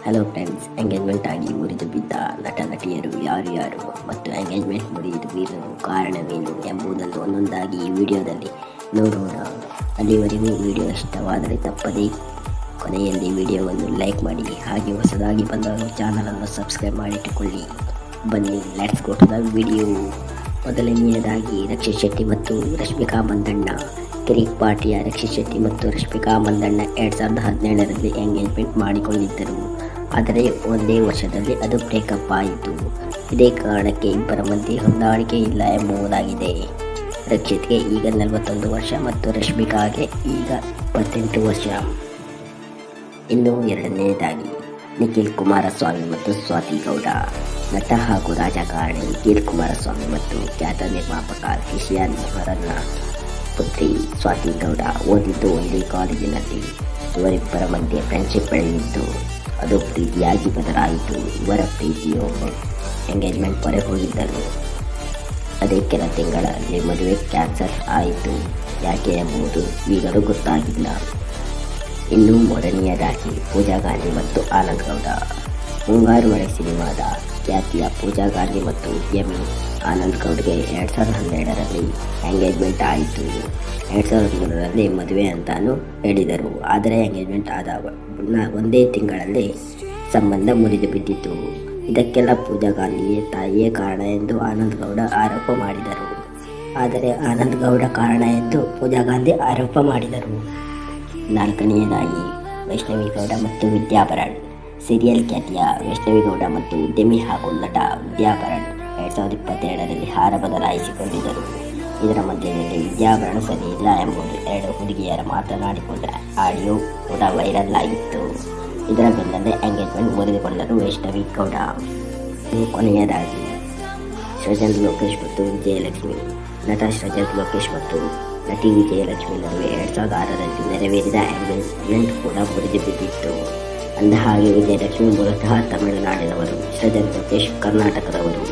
Hello friends, engagement ಆಗಿ ಮುರಿದು ಬಿದ್ದ ನಟ ನಟಿಯರು ಯಾರು ಮತ್ತು ಎಂಗೇಜ್ಮೆಂಟ್ ಮುರಿದು ಬೀಳಲು ಕಾರಣವೇನು ಎಂಬುದನ್ನು ಒಂದೊಂದಾಗಿ ಈ ವಿಡಿಯೋದಲ್ಲಿ ನೋಡೋಣ. ಅಲ್ಲಿವರೆಗೂ ವಿಡಿಯೋ ಇಷ್ಟವಾದರೆ ತಪ್ಪದೇ ಕೊನೆಯಲ್ಲಿ ವಿಡಿಯೋವನ್ನು ಲೈಕ್ ಮಾಡಿ, ಹಾಗೆ ಹೊಸದಾಗಿ ಬಂದವರು ಚಾನಲನ್ನು ಸಬ್ಸ್ಕ್ರೈಬ್ ಮಾಡಿಟ್ಟುಕೊಳ್ಳಿ. ಬನ್ನಿ, let's go to the video. ಮೊದಲನೆಯದಾಗಿ ರಕ್ಷಿತ್ ಶೆಟ್ಟಿ ಮತ್ತು ರಶ್ಮಿಕಾ ಮಂದಣ್ಣ. ಕಿರಿಕ್ ಪಾರ್ಟಿಯ ರಕ್ಷಿತ್ ಶೆಟ್ಟಿ ಮತ್ತು ರಶ್ಮಿಕಾ ಮಂದಣ್ಣ 2017ರಲ್ಲಿ ಎಂಗೇಜ್ಮೆಂಟ್ ಮಾಡಿಕೊಂಡಿದ್ದರು. ಆದರೆ ಒಂದೇ ವರ್ಷದಲ್ಲಿ ಅದು ಬ್ರೇಕಪ್ ಆಯಿತು. ಇದೇ ಕಾರಣಕ್ಕೆ ಇಬ್ಬರ ಮಧ್ಯೆ ಹೊಂದಾಣಿಕೆ ಇಲ್ಲ ಎಂಬುದಾಗಿದೆ. ರಕ್ಷಿತ್ಗೆ ಈಗ 41 ವರ್ಷ ಮತ್ತು ರಶ್ಮಿಕಾಗೆ ಈಗ 28 ವರ್ಷ. ಇನ್ನು ಎರಡನೆಯದಾಗಿ ನಿಖಿಲ್ ಕುಮಾರಸ್ವಾಮಿ ಮತ್ತು ಸ್ವಾತಿ ಗೌಡ. ನಟ ಹಾಗೂ ರಾಜಕಾರಣಿ ನಿಖಿಲ್ ಕುಮಾರಸ್ವಾಮಿ ಮತ್ತು ಖ್ಯಾತ ನಿರ್ಮಾಪಕ ಕಿಶಿಯಾನ್ ಅವರನ್ನ ಪುತ್ರಿ ಸ್ವಾತಿ ಗೌಡ ಓದಿದ್ದು ಒಂದೇ ಕಾಲೇಜಿನಲ್ಲಿ. ಇವರಿಬ್ಬರ ಮಧ್ಯೆ ಫ್ರೆಂಡ್ಶಿಪ್ ಬೆಳೆದಿದ್ದು ಅದು ಪ್ರೀತಿಯಾಗಿ ಬದಲಾಯಿತು. ಇವರ ಪ್ರೀತಿಯು ಎಂಗೇಜ್ಮೆಂಟ್ ಮೊರೆ ಹೋಗಿದ್ದರು. ಅದೇ ಕೆಲ ತಿಂಗಳಲ್ಲಿ ಮದುವೆ ಕ್ಯಾನ್ಸಲ್ ಆಯಿತು. ಯಾಕೆ ಎಂಬುದು ಈಗಲೂ ಗೊತ್ತಾಗಿಲ್ಲ. ಇನ್ನು ಮೂರನೆಯದಾಗಿ ಪೂಜಾ ಗಾಂಧಿ ಮತ್ತು ಆನಂದ್ ಗೌಡ. ಮುಂಗಾರು ಮಳೆ ಸಿನಿಮಾದ ಖ್ಯಾತಿಯ ಪೂಜಾ ಗಾಂಧಿ ಮತ್ತು ಉದ್ಯಮಿ ಆನಂದ್ ಗೌಡ್ಗೆ 2012ರಲ್ಲಿ ಎಂಗೇಜ್ಮೆಂಟ್ ಆಯಿತು. 2013ರಲ್ಲಿ ಮದುವೆ ಅಂತಾನು ಹೇಳಿದರು. ಆದರೆ ಎಂಗೇಜ್ಮೆಂಟ್ ಆದ ಒಂದೇ ತಿಂಗಳಲ್ಲಿ ಸಂಬಂಧ ಮುರಿದು ಬಿದ್ದಿತು. ಇದಕ್ಕೆಲ್ಲ ಪೂಜಾ ಗಾಂಧಿಯೇ ತಾಯಿಯೇ ಕಾರಣ ಎಂದು ಆನಂದ್ ಗೌಡ ಆರೋಪ ಮಾಡಿದರು. ಆದರೆ ಆನಂದ್ ಗೌಡ ಕಾರಣ ಎಂದು ಪೂಜಾ ಗಾಂಧಿ ಆರೋಪ ಮಾಡಿದರು. ನಾಲ್ಕನೆಯದಾಗಿ ವೈಷ್ಣವಿ ಗೌಡ ಮತ್ತು ವಿದ್ಯಾಭರಣ್. ಸೀರಿಯಲ್ ಖ್ಯಾತಿಯ ವೈಷ್ಣವಿ ಗೌಡ ಮತ್ತು ಉದ್ಯಮಿ ಹಾಗೂ ನಟ ವಿದ್ಯಾಭರಣ್ 2022ರಲ್ಲಿ ಹಾರ ಬದಲಾಯಿಸಿಕೊಂಡಿದ್ದರು. ಇದರ ಮಧ್ಯದಲ್ಲಿ ವಿದ್ಯಾಭರಣ ಸರಿಯಿಲ್ಲ ಎಂಬುದು ಎರಡು ಹುಡುಗಿಯರ ಮಾತನಾಡಿಕೊಂಡ ಆಡಿಯೋ ಕೂಡ ವೈರಲ್ ಆಗಿತ್ತು. ಇದರ ಬೆನ್ನಲ್ಲೇ ಎಂಗೇಜ್ಮೆಂಟ್ ಮುರಿದುಕೊಂಡರು ವೈಷ್ಣವಿ ಗೌಡ. ಕೊನೆಯದಾಗಿ ಸೃಜನ್ ಲೋಕೇಶ್ ಮತ್ತು ವಿಜಯಲಕ್ಷ್ಮಿ. ನಟ ಸೃಜನ್ ಲೋಕೇಶ್ ಮತ್ತು ನಟಿ ವಿಜಯಲಕ್ಷ್ಮಿ ನಡುವೆ 2006ರಲ್ಲಿ ನೆರವೇರಿದ ಎಂಗೇಜ್ಮೆಂಟ್ ಕೂಡ ಮುರಿದು ಬಿದ್ದಿತ್ತು. ಅಂದಹಾಗೆ ವಿಜಯಲಕ್ಷ್ಮಿ ಮೂಲತಃ ತಮಿಳುನಾಡಿನವರು, ಸೃಜನ್ ಲೋಕೇಶ್ ಕರ್ನಾಟಕದವರು.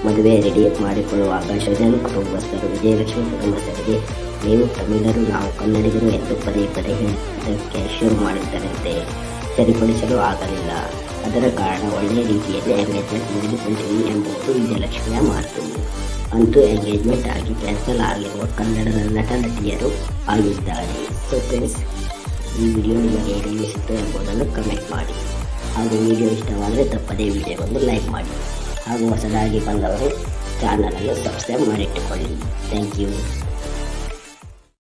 ಮದುವೆ ರೆಡಿ ಮಾಡಿಕೊಳ್ಳುವಾಗ ಸೃಜನ್ ಕುಟುಂಬಸ್ಥರು ವಿಜಯಲಕ್ಷ್ಮಿ ಕುಟುಂಬಸ್ಥರಿಗೆ ನೀವು ತಮಿಳರು, ನಾವು ಕನ್ನಡಿಗರು ಎಂದು ಪದೇ ಹೇಳೋದಕ್ಕೆ ಶುರು ಮಾಡಿದ್ದರಂತೆ. ಸರಿಪಡಿಸಲು ಆಗಲಿಲ್ಲ. ಅದರ ಕಾರಣ ಒಳ್ಳೆಯ ರೀತಿಯಲ್ಲಿ ಎಂಗೇಜ್ಮೆಂಟ್ ಮುಗಿದುಕೊಂಡಿರಿ ಎಂಬುದು ವಿಜಯಲಕ್ಷ್ಮಿಯ ಮಾತು. ಅಂತೂ ಎಂಗೇಜ್ಮೆಂಟ್ ಆಗಿ ಕ್ಯಾನ್ಸಲ್ ಆಗಿರುವ ಕನ್ನಡದ ನಟ ನಟಿಯರು ಆಗಿದ್ದಾರೆ. ಸೊ ಫ್ರೆಂಡ್ಸ್, ಈ ವಿಡಿಯೋ ನಿಮಗೆ ಹೇಗೆ ಅನಿಸಿತು ಎಂಬುದನ್ನು ಕಮೆಂಟ್ ಮಾಡಿ. ಹಾಗೂ ವಿಡಿಯೋ ಇಷ್ಟವಾದರೆ ತಪ್ಪದೇ ವಿಡಿಯೋವನ್ನು ಲೈಕ್ ಮಾಡಿ. ಹಾಗೂ ಹೊಸದಾಗಿ ಬಂದವರು ಚಾನಲನ್ನು ಸಬ್ಸ್ಕ್ರೈಬ್ ಮಾಡಿಟ್ಟುಕೊಳ್ಳಿ. Thank you.